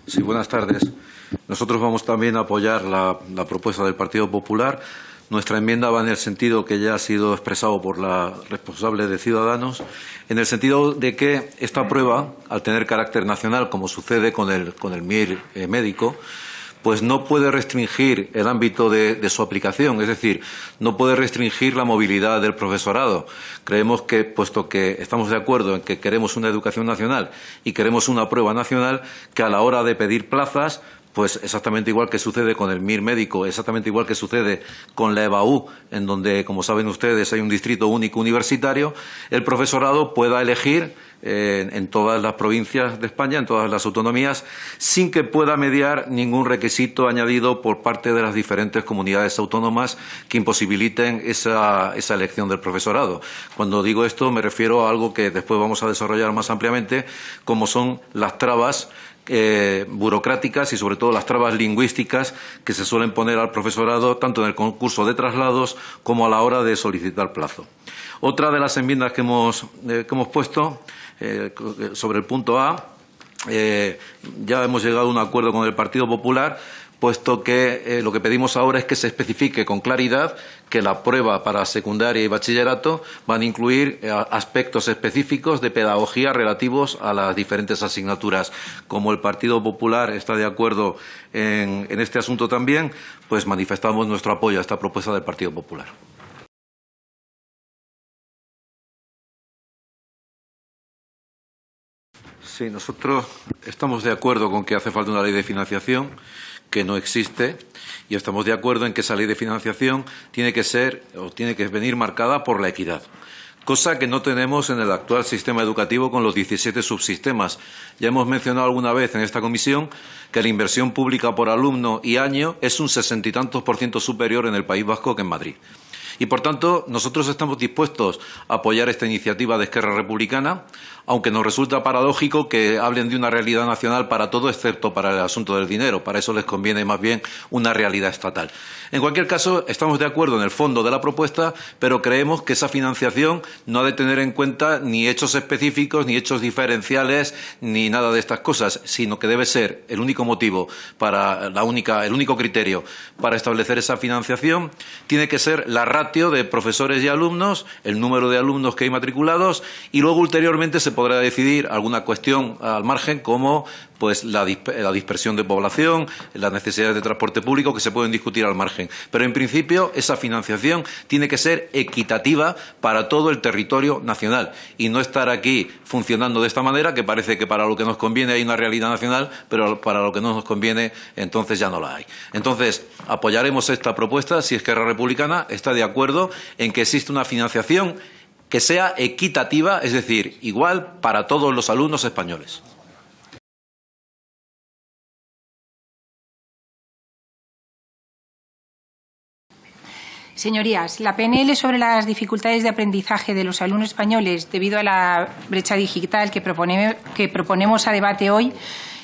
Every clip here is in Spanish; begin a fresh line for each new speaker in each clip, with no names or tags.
Sí, buenas tardes. Nosotros vamos también a apoyar la propuesta del Partido Popular. Nuestra enmienda va en el sentido que ya ha sido expresado por la responsable de Ciudadanos, en el sentido de que esta prueba, al tener carácter nacional, como sucede con el MIR médico, pues no puede restringir el ámbito de su aplicación, es decir, no puede restringir la movilidad del profesorado. Creemos que, puesto que estamos de acuerdo en que queremos una educación nacional y queremos una prueba nacional, que a la hora de pedir plazas, pues exactamente igual que sucede con el MIR médico, exactamente igual que sucede con la EBAU, en donde, como saben ustedes, hay un distrito único universitario, el profesorado pueda elegir en todas las provincias de España, en todas las autonomías, sin que pueda mediar ningún requisito añadido por parte de las diferentes comunidades autónomas que imposibiliten esa elección del profesorado. Cuando digo esto me refiero a algo que después vamos a desarrollar más ampliamente, como son las trabas burocráticas y sobre todo las trabas lingüísticas que se suelen poner al profesorado tanto en el concurso de traslados como a la hora de solicitar plazo. Otra de las enmiendas que hemos puesto sobre el punto A, ya hemos llegado a un acuerdo con el Partido Popular, puesto que lo que pedimos ahora es que se especifique con claridad que la prueba para secundaria y bachillerato van a incluir aspectos específicos de pedagogía relativos a las diferentes asignaturas. Como el Partido Popular está de acuerdo en este asunto también, pues manifestamos nuestro apoyo a esta propuesta del Partido Popular. Sí, nosotros estamos de acuerdo con que hace falta una ley de financiación que no existe y estamos de acuerdo en que esa ley de financiación tiene que venir marcada por la equidad, cosa que no tenemos en el actual sistema educativo con los 17 subsistemas. Ya hemos mencionado alguna vez en esta comisión que la inversión pública por alumno y año es un 60 y tantos % superior en el País Vasco que en Madrid. Y, por tanto, nosotros estamos dispuestos a apoyar esta iniciativa de Esquerra Republicana, aunque nos resulta paradójico que hablen de una realidad nacional para todo, excepto para el asunto del dinero. Para eso les conviene más bien una realidad estatal. En cualquier caso, estamos de acuerdo en el fondo de la propuesta, pero creemos que esa financiación no ha de tener en cuenta ni hechos específicos, ni hechos diferenciales, ni nada de estas cosas, sino que debe ser el único motivo el único criterio para establecer esa financiación tiene que ser la ratio de profesores y alumnos, el número de alumnos que hay matriculados, y luego ulteriormente se podrá decidir alguna cuestión al margen como pues la dispersión de población, las necesidades de transporte público que se pueden discutir al margen. Pero en principio esa financiación tiene que ser equitativa para todo el territorio nacional y no estar aquí funcionando de esta manera, que parece que para lo que nos conviene hay una realidad nacional, pero para lo que no nos conviene entonces ya no la hay. Entonces apoyaremos esta propuesta si Esquerra Republicana está de acuerdo en que existe una financiación que sea equitativa, es decir, igual para todos los alumnos españoles.
Señorías, la PNL sobre las dificultades de aprendizaje de los alumnos españoles debido a la brecha digital que proponemos a debate hoy,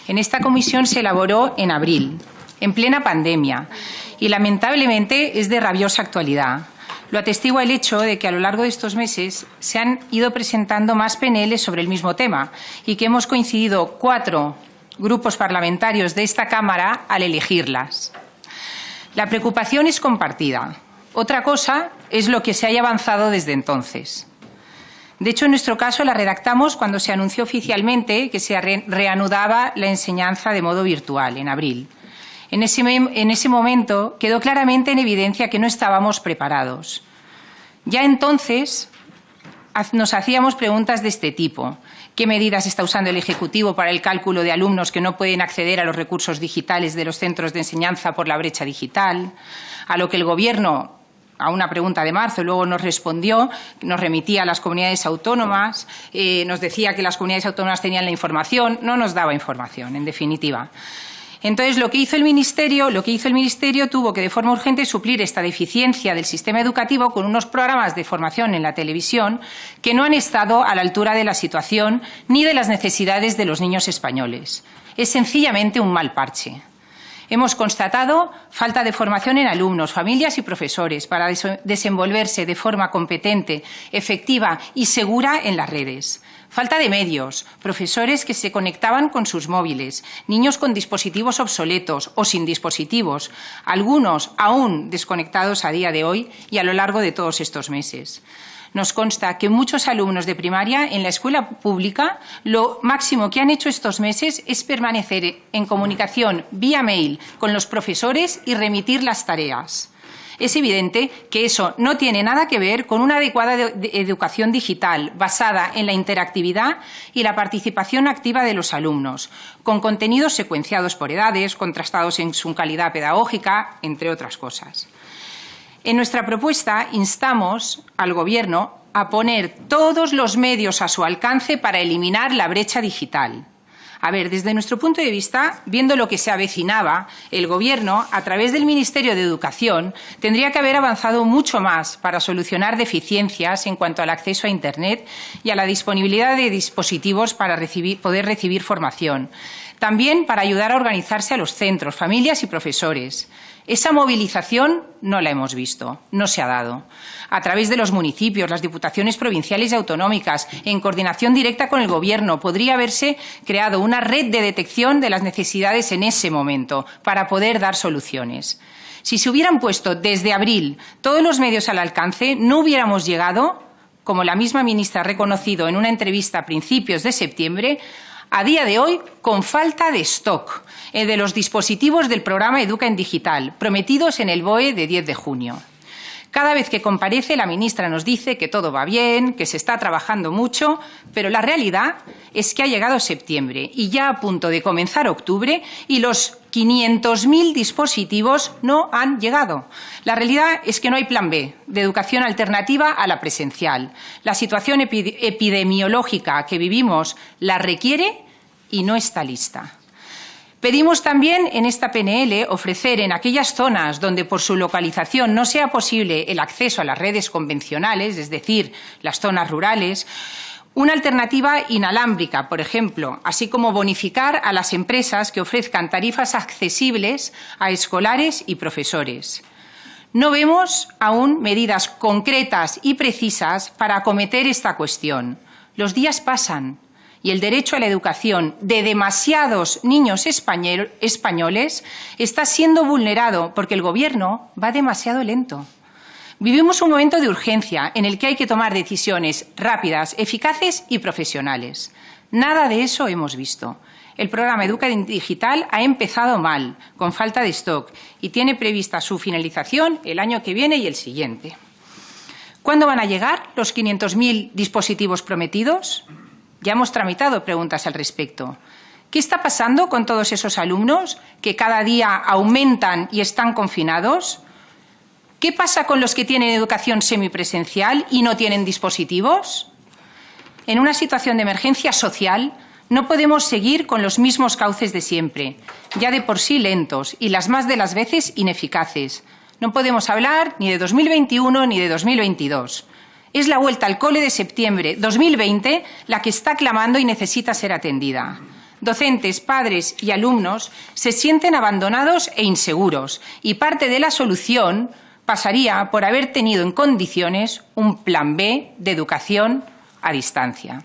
en esta comisión se elaboró en abril, en plena pandemia, y lamentablemente es de rabiosa actualidad. Lo atestigua el hecho de que a lo largo de estos meses se han ido presentando más PNL sobre el mismo tema y que hemos coincidido 4 grupos parlamentarios de esta Cámara al elegirlas. La preocupación es compartida. Otra cosa es lo que se haya avanzado desde entonces. De hecho, en nuestro caso la redactamos cuando se anunció oficialmente que se reanudaba la enseñanza de modo virtual, en abril. En ese momento quedó claramente en evidencia que no estábamos preparados. Ya entonces nos hacíamos preguntas de este tipo. ¿Qué medidas está usando el Ejecutivo para el cálculo de alumnos que no pueden acceder a los recursos digitales de los centros de enseñanza por la brecha digital? A lo que el Gobierno, a una pregunta de marzo, luego nos respondió, nos remitía a las comunidades autónomas, nos decía que las comunidades autónomas tenían la información, no nos daba información, en definitiva. Entonces, lo que hizo el Ministerio tuvo que, de forma urgente, suplir esta deficiencia del sistema educativo con unos programas de formación en la televisión que no han estado a la altura de la situación ni de las necesidades de los niños españoles. Es sencillamente un mal parche. Hemos constatado falta de formación en alumnos, familias y profesores para desenvolverse de forma competente, efectiva y segura en las redes. Falta de medios, profesores que se conectaban con sus móviles, niños con dispositivos obsoletos o sin dispositivos, algunos aún desconectados a día de hoy y a lo largo de todos estos meses. Nos consta que muchos alumnos de primaria en la escuela pública lo máximo que han hecho estos meses es permanecer en comunicación vía mail con los profesores y remitir las tareas. Es evidente que eso no tiene nada que ver con una adecuada educación digital basada en la interactividad y la participación activa de los alumnos, con contenidos secuenciados por edades, contrastados en su calidad pedagógica, entre otras cosas. En nuestra propuesta instamos al Gobierno a poner todos los medios a su alcance para eliminar la brecha digital. A ver, desde nuestro punto de vista, viendo lo que se avecinaba, el Gobierno, a través del Ministerio de Educación, tendría que haber avanzado mucho más para solucionar deficiencias en cuanto al acceso a Internet y a la disponibilidad de dispositivos para poder recibir formación. También para ayudar a organizarse a los centros, familias y profesores. Esa movilización no la hemos visto, no se ha dado. A través de los municipios, las diputaciones provinciales y autonómicas, en coordinación directa con el Gobierno, podría haberse creado una red de detección de las necesidades en ese momento para poder dar soluciones. Si se hubieran puesto desde abril todos los medios al alcance, no hubiéramos llegado, como la misma ministra ha reconocido en una entrevista a principios de septiembre, a día de hoy con falta de stock de los dispositivos del programa Educa en Digital, prometidos en el BOE de 10 de junio. Cada vez que comparece, la ministra nos dice que todo va bien, que se está trabajando mucho, pero la realidad es que ha llegado septiembre y ya a punto de comenzar octubre y los 500.000 dispositivos no han llegado. La realidad es que no hay plan B de educación alternativa a la presencial. La situación epidemiológica que vivimos la requiere y no está lista. Pedimos también en esta PNL ofrecer en aquellas zonas donde por su localización no sea posible el acceso a las redes convencionales, es decir, las zonas rurales, una alternativa inalámbrica, por ejemplo, así como bonificar a las empresas que ofrezcan tarifas accesibles a escolares y profesores. No vemos aún medidas concretas y precisas para acometer esta cuestión. Los días pasan y el derecho a la educación de demasiados niños españoles está siendo vulnerado porque el Gobierno va demasiado lento. Vivimos un momento de urgencia en el que hay que tomar decisiones rápidas, eficaces y profesionales. Nada de eso hemos visto. El programa Educa en Digital ha empezado mal, con falta de stock, y tiene prevista su finalización el año que viene y el siguiente. ¿Cuándo van a llegar los 500.000 dispositivos prometidos? Ya hemos tramitado preguntas al respecto. ¿Qué está pasando con todos esos alumnos que cada día aumentan y están confinados? ¿Qué pasa con los que tienen educación semipresencial y no tienen dispositivos? En una situación de emergencia social no podemos seguir con los mismos cauces de siempre, ya de por sí lentos y las más de las veces ineficaces. No podemos hablar ni de 2021 ni de 2022. Es la vuelta al cole de septiembre 2020 la que está clamando y necesita ser atendida. Docentes, padres y alumnos se sienten abandonados e inseguros y parte de la solución pasaría por haber tenido en condiciones un plan B de educación a distancia.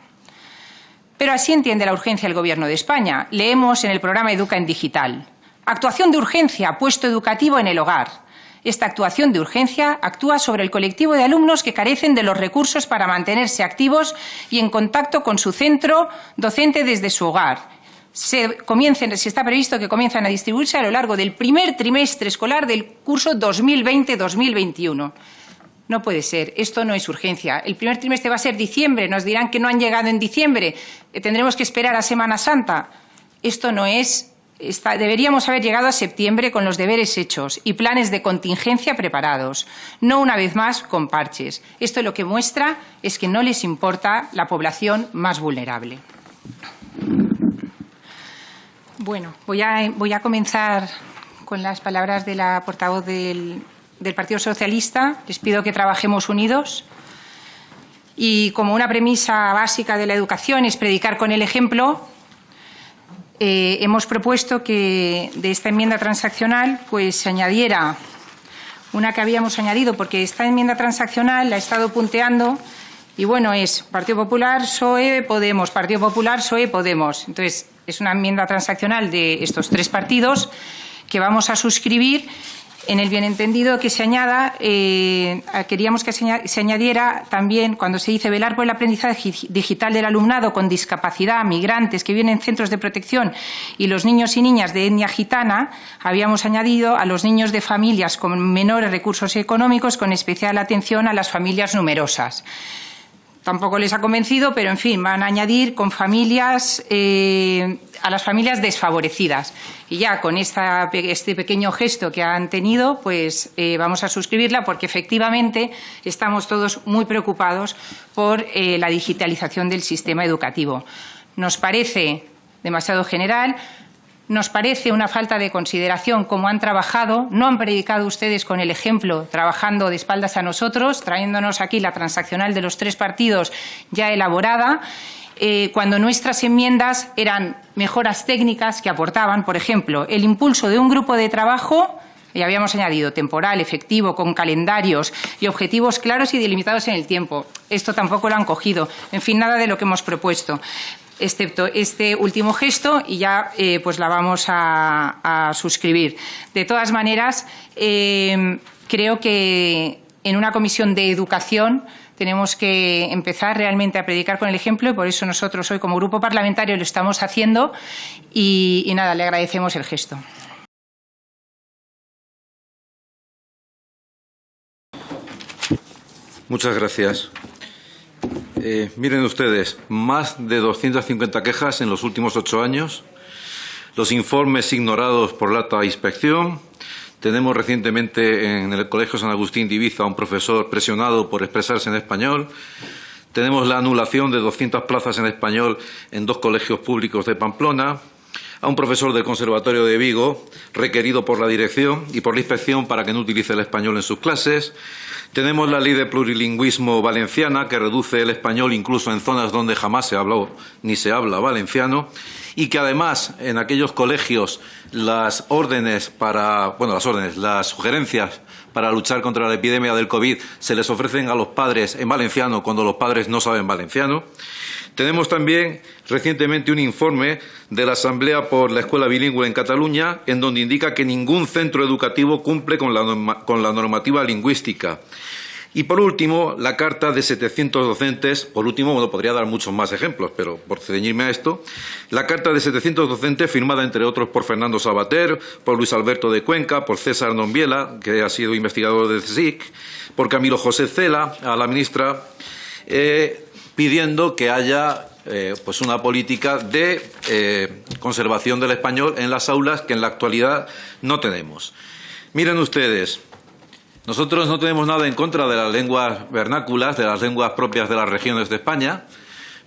Pero así entiende la urgencia el Gobierno de España. Leemos en el programa Educa en Digital. Actuación de urgencia, puesto educativo en el hogar. Esta actuación de urgencia actúa sobre el colectivo de alumnos que carecen de los recursos para mantenerse activos y en contacto con su centro docente desde su hogar. Se está previsto que comiencen a distribuirse a lo largo del primer trimestre escolar del curso 2020-2021. No puede ser, esto no es urgencia. El primer trimestre va a ser diciembre, nos dirán que no han llegado en diciembre, tendremos que esperar a Semana Santa. Esto no es... Deberíamos haber llegado a septiembre con los deberes hechos y planes de contingencia preparados, no una vez más con parches. Esto lo que muestra es que no les importa la población más vulnerable. Bueno, voy a comenzar con las palabras de la portavoz del Partido Socialista. Les pido que trabajemos unidos y como una premisa básica de la educación es predicar con el ejemplo. hemos propuesto que de esta enmienda transaccional pues se añadiera una que habíamos añadido, porque esta enmienda transaccional la he estado punteando y, bueno, es Partido Popular, PSOE, Podemos, Partido Popular, PSOE, Podemos. Entonces, es una enmienda transaccional de estos tres partidos que vamos a suscribir en el bien entendido que se añada, queríamos que se añadiera también, cuando se dice velar por el aprendizaje digital del alumnado con discapacidad, migrantes que viven en centros de protección y los niños y niñas de etnia gitana, habíamos añadido a los niños de familias con menores recursos económicos, con especial atención a las familias numerosas. Tampoco les ha convencido, pero en fin, van a añadir con familias, a las familias desfavorecidas. Y ya con este pequeño gesto que han tenido, pues vamos a suscribirla, porque efectivamente estamos todos muy preocupados por la digitalización del sistema educativo. Nos parece demasiado general. Nos parece una falta de consideración cómo han trabajado. No han predicado ustedes con el ejemplo, trabajando de espaldas a nosotros, trayéndonos aquí la transaccional de los tres partidos ya elaborada, cuando nuestras enmiendas eran mejoras técnicas que aportaban, por ejemplo, el impulso de un grupo de trabajo, y habíamos añadido temporal, efectivo, con calendarios y objetivos claros y delimitados en el tiempo. Esto tampoco lo han cogido. En fin, nada de lo que hemos propuesto, excepto este último gesto, y ya pues la vamos a suscribir. De todas maneras, creo que en una comisión de educación tenemos que empezar realmente a predicar con el ejemplo, y por eso nosotros hoy como grupo parlamentario lo estamos haciendo, y nada, le agradecemos el gesto.
Muchas gracias. Miren ustedes, más de 250 quejas en los últimos 8 años, los informes ignorados por la alta inspección. Tenemos recientemente en el Colegio San Agustín de Ibiza a un profesor presionado por expresarse en español. Tenemos la anulación de 200 plazas en español en 2 colegios públicos de Pamplona. A un profesor del Conservatorio de Vigo requerido por la dirección y por la inspección para que no utilice el español en sus clases. Tenemos la ley de plurilingüismo valenciana, que reduce el español incluso en zonas donde jamás se habló ni se habla valenciano, y que además en aquellos colegios las sugerencias para luchar contra la epidemia del COVID se les ofrecen a los padres en valenciano cuando los padres no saben valenciano. Tenemos también recientemente un informe de la Asamblea por la Escuela Bilingüe en Cataluña, en donde indica que ningún centro educativo cumple con la normativa lingüística. Y, por último, la carta de 700 docentes, podría dar muchos más ejemplos, pero por ceñirme a esto, la carta de 700 docentes firmada, entre otros, por Fernando Sabater, por Luis Alberto de Cuenca, por César Nombiela, que ha sido investigador del CSIC, por Camilo José Cela, a la ministra, pidiendo que haya pues una política de conservación del español en las aulas que en la actualidad no tenemos. Miren ustedes, nosotros no tenemos nada en contra de las lenguas vernáculas, de las lenguas propias de las regiones de España,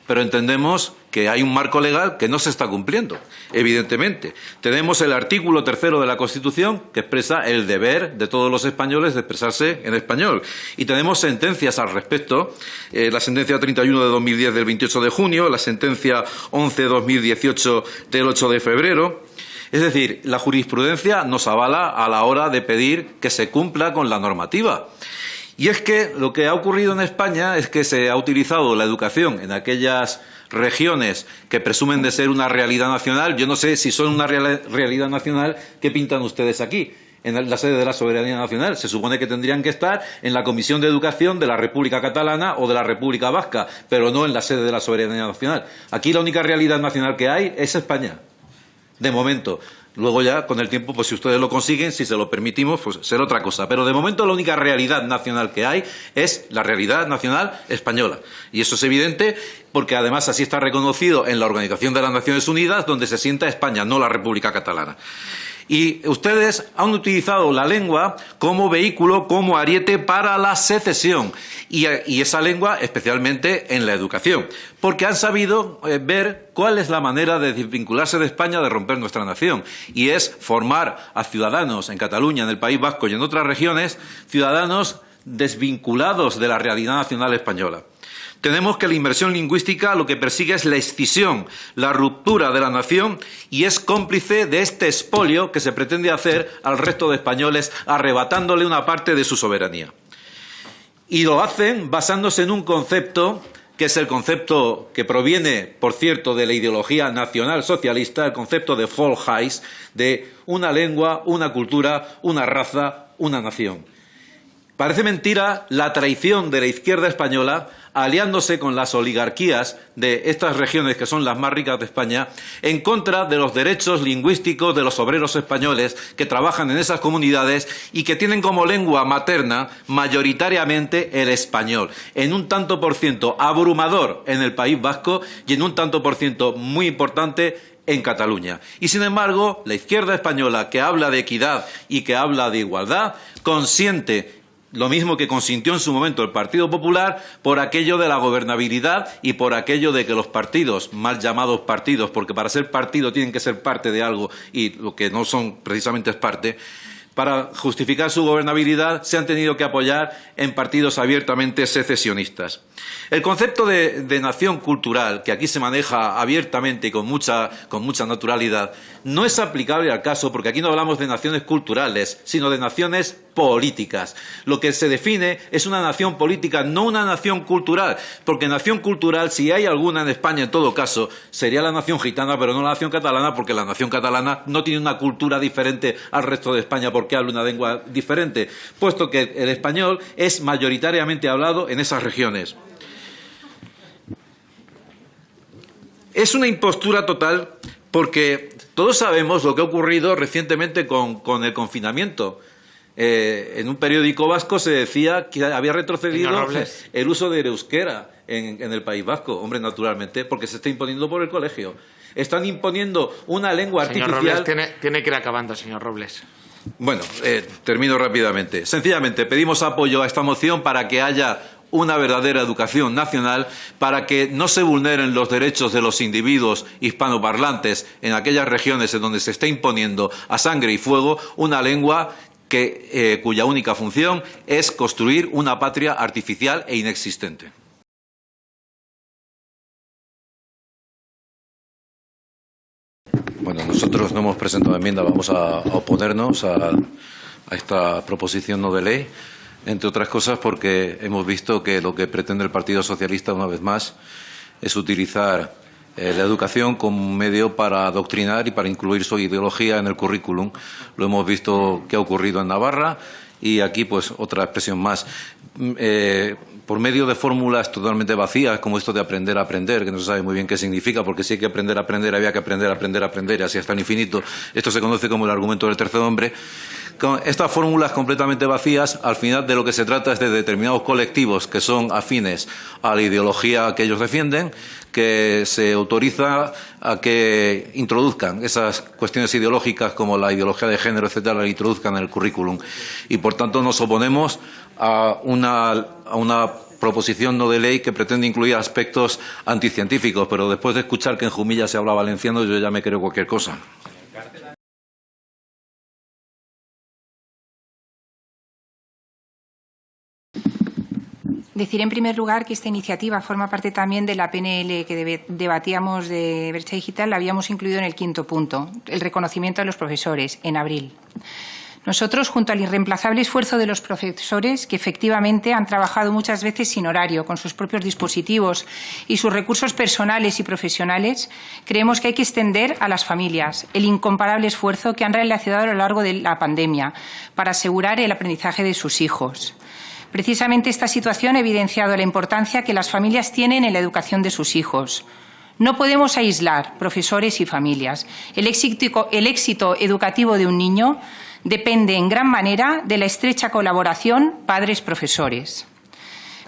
pero entendemos que hay un marco legal que no se está cumpliendo, evidentemente. Tenemos el artículo 3º de la Constitución, que expresa el deber de todos los españoles de expresarse en español. Y tenemos sentencias al respecto, la sentencia 31 de 2010 del 28 de junio, la sentencia 11 de 2018 del 8 de febrero. Es decir, la jurisprudencia nos avala a la hora de pedir que se cumpla con la normativa. Y es que lo que ha ocurrido en España es que se ha utilizado la educación en aquellas regiones que presumen de ser una realidad nacional. Yo no sé si son una realidad nacional, ¿qué pintan ustedes aquí? En la sede de la soberanía nacional. Se supone que tendrían que estar en la Comisión de Educación de la República Catalana o de la República Vasca, pero no en la sede de la soberanía nacional. Aquí la única realidad nacional que hay es España, de momento. Luego ya, con el tiempo, pues si ustedes lo consiguen, si se lo permitimos, pues será otra cosa. Pero de momento la única realidad nacional que hay es la realidad nacional española. Y eso es evidente porque además así está reconocido en la Organización de las Naciones Unidas, donde se sienta España, no la República Catalana. Y ustedes han utilizado la lengua como vehículo, como ariete para la secesión. Y esa lengua especialmente en la educación. Porque han sabido ver cuál es la manera de desvincularse de España, de romper nuestra nación. Y es formar a ciudadanos en Cataluña, en el País Vasco y en otras regiones, ciudadanos desvinculados de la realidad nacional española. Tenemos que la inmersión lingüística lo que persigue es la escisión, la ruptura de la nación y es cómplice de este expolio que se pretende hacer al resto de españoles, arrebatándole una parte de su soberanía. Y lo hacen basándose en un concepto que es el concepto que proviene, por cierto, de la ideología nacional socialista, el concepto de Volksheim, de una lengua, una cultura, una raza, una nación. Parece mentira la traición de la izquierda española aliándose con las oligarquías de estas regiones que son las más ricas de España en contra de los derechos lingüísticos de los obreros españoles que trabajan en esas comunidades y que tienen como lengua materna mayoritariamente el español, en un tanto por ciento abrumador en el País Vasco y en un tanto por ciento muy importante en Cataluña. Y sin embargo, la izquierda española que habla de equidad y que habla de igualdad consiente lo mismo que consintió en su momento el Partido Popular por aquello de la gobernabilidad y por aquello de que los partidos, mal llamados partidos, porque para ser partido tienen que ser parte de algo y lo que no son precisamente es parte, para justificar su gobernabilidad se han tenido que apoyar en partidos abiertamente secesionistas. El concepto de nación cultural, que aquí se maneja abiertamente y con mucha naturalidad, no es aplicable al caso porque aquí no hablamos de naciones culturales, sino de naciones políticas. Lo que se define es una nación política, no una nación cultural, porque nación cultural, si hay alguna en España en todo caso, sería la nación gitana, pero no la nación catalana, porque la nación catalana no tiene una cultura diferente al resto de España porque habla una lengua diferente, puesto que el español es mayoritariamente hablado en esas regiones. Es una impostura total porque todos sabemos lo que ha ocurrido recientemente con el confinamiento. En un periódico vasco se decía que había retrocedido el uso del euskera en el País Vasco. Hombre, naturalmente, porque se está imponiendo por el colegio. Están imponiendo una lengua artificial.
Señor Robles, tiene que ir acabando, señor Robles.
Bueno, termino rápidamente. Sencillamente, pedimos apoyo a esta moción para que haya una verdadera educación nacional, para que no se vulneren los derechos de los individuos hispanoparlantes en aquellas regiones en donde se está imponiendo a sangre y fuego una lengua cuya única función es construir una patria artificial e inexistente. Bueno, nosotros no hemos presentado enmienda, vamos a oponernos a esta proposición no de ley, entre otras cosas porque hemos visto que lo que pretende el Partido Socialista, una vez más, es utilizar la educación como un medio para adoctrinar y para incluir su ideología en el currículum. Lo hemos visto que ha ocurrido en Navarra y aquí, pues, otra expresión más. Por medio de fórmulas totalmente vacías, como esto de aprender a aprender, que no se sabe muy bien qué significa, porque si hay que aprender a aprender, había que aprender a aprender a aprender, y así hasta el infinito. Esto se conoce como el argumento del tercer hombre. Con estas fórmulas completamente vacías, al final de lo que se trata es de determinados colectivos que son afines a la ideología que ellos defienden, que se autoriza a que introduzcan esas cuestiones ideológicas como la ideología de género, etcétera, la introduzcan en el currículum. Y, por tanto, nos oponemos a una proposición no de ley que pretende incluir aspectos anticientíficos, pero después de escuchar que en Jumilla se habla valenciano, yo ya me creo cualquier cosa.
Decir en primer lugar que esta iniciativa forma parte también de la PNL que debatíamos de brecha digital, la habíamos incluido en el 5º punto, el reconocimiento de los profesores, en abril. Nosotros, junto al irreemplazable esfuerzo de los profesores, que efectivamente han trabajado muchas veces sin horario, con sus propios dispositivos y sus recursos personales y profesionales, creemos que hay que extender a las familias el incomparable esfuerzo que han realizado a lo largo de la pandemia para asegurar el aprendizaje de sus hijos. Precisamente esta situación ha evidenciado la importancia que las familias tienen en la educación de sus hijos. No podemos aislar profesores y familias. El éxito educativo de un niño depende en gran manera de la estrecha colaboración padres-profesores.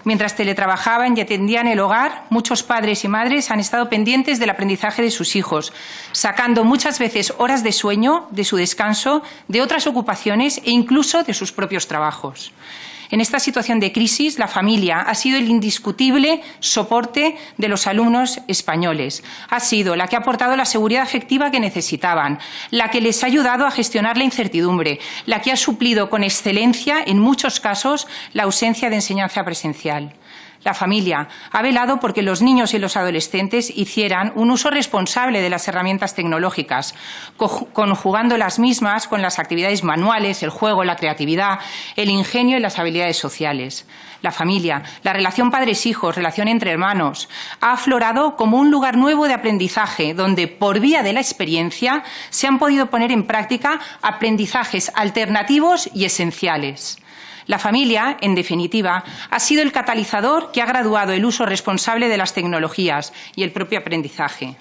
Mientras teletrabajaban y atendían el hogar, muchos padres y madres han estado pendientes del aprendizaje de sus hijos, sacando muchas veces horas de sueño, de su descanso, de otras ocupaciones e incluso de sus propios trabajos. En esta situación de crisis, la familia ha sido el indiscutible soporte de los alumnos españoles. Ha sido la que ha aportado la seguridad afectiva que necesitaban, la que les ha ayudado a gestionar la incertidumbre, la que ha suplido con excelencia, en muchos casos, la ausencia de enseñanza presencial. La familia ha velado porque los niños y los adolescentes hicieran un uso responsable de las herramientas tecnológicas, conjugando las mismas con las actividades manuales, el juego, la creatividad, el ingenio y las habilidades sociales. La familia, la relación padres-hijos, relación entre hermanos, ha aflorado como un lugar nuevo de aprendizaje, donde, por vía de la experiencia, se han podido poner en práctica aprendizajes alternativos y esenciales. La familia, en definitiva, ha sido el catalizador que ha graduado el uso responsable de las tecnologías y el propio aprendizaje.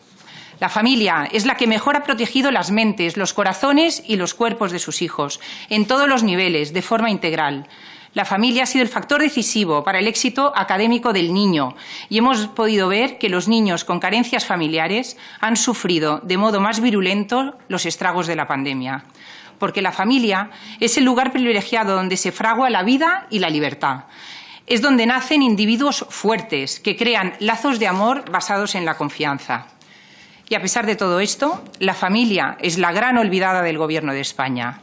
La familia es la que mejor ha protegido las mentes, los corazones y los cuerpos de sus hijos, en todos los niveles, de forma integral. La familia ha sido el factor decisivo para el éxito académico del niño y hemos podido ver que los niños con carencias familiares han sufrido de modo más virulento los estragos de la pandemia. Porque la familia es el lugar privilegiado donde se fragua la vida y la libertad. Es donde nacen individuos fuertes que crean lazos de amor basados en la confianza. Y a pesar de todo esto, la familia es la gran olvidada del Gobierno de España.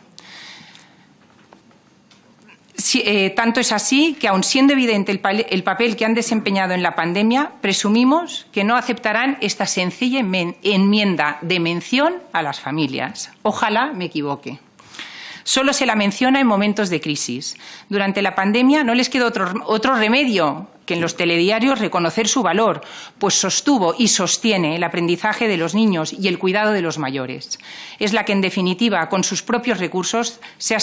Tanto es así que, aun siendo evidente el papel que han desempeñado en la pandemia, presumimos que no aceptarán esta sencilla enmienda de mención a las familias. Ojalá me equivoque. Solo se la menciona en momentos de crisis. Durante la pandemia no les quedó otro remedio que en los telediarios reconocer su valor, pues sostuvo y sostiene el aprendizaje de los niños y el cuidado de los mayores. Es la que, en definitiva, con sus propios recursos, se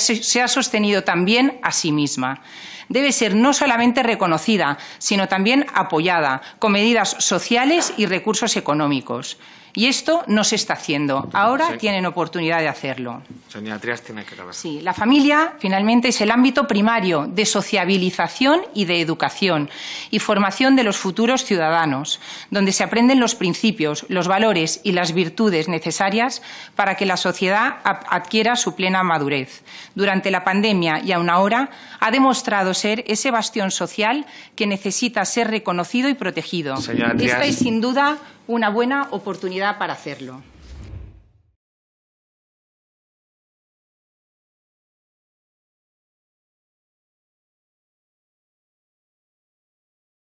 ha sostenido también a sí misma. Debe ser no solamente reconocida, sino también apoyada, con medidas sociales y recursos económicos. Y esto no se está haciendo. Ahora
Sí.
tienen oportunidad de hacerlo.
Señora Trias, tiene que acabar.
Sí, la familia finalmente es el ámbito primario de sociabilización y de educación y formación de los futuros ciudadanos, donde se aprenden los principios, los valores y las virtudes necesarias para que la sociedad adquiera su plena madurez. Durante la pandemia y aún ahora ha demostrado ser ese bastión social que necesita ser reconocido y protegido.
Señora
Esta
Trias.
es sin duda una buena oportunidad para hacerlo.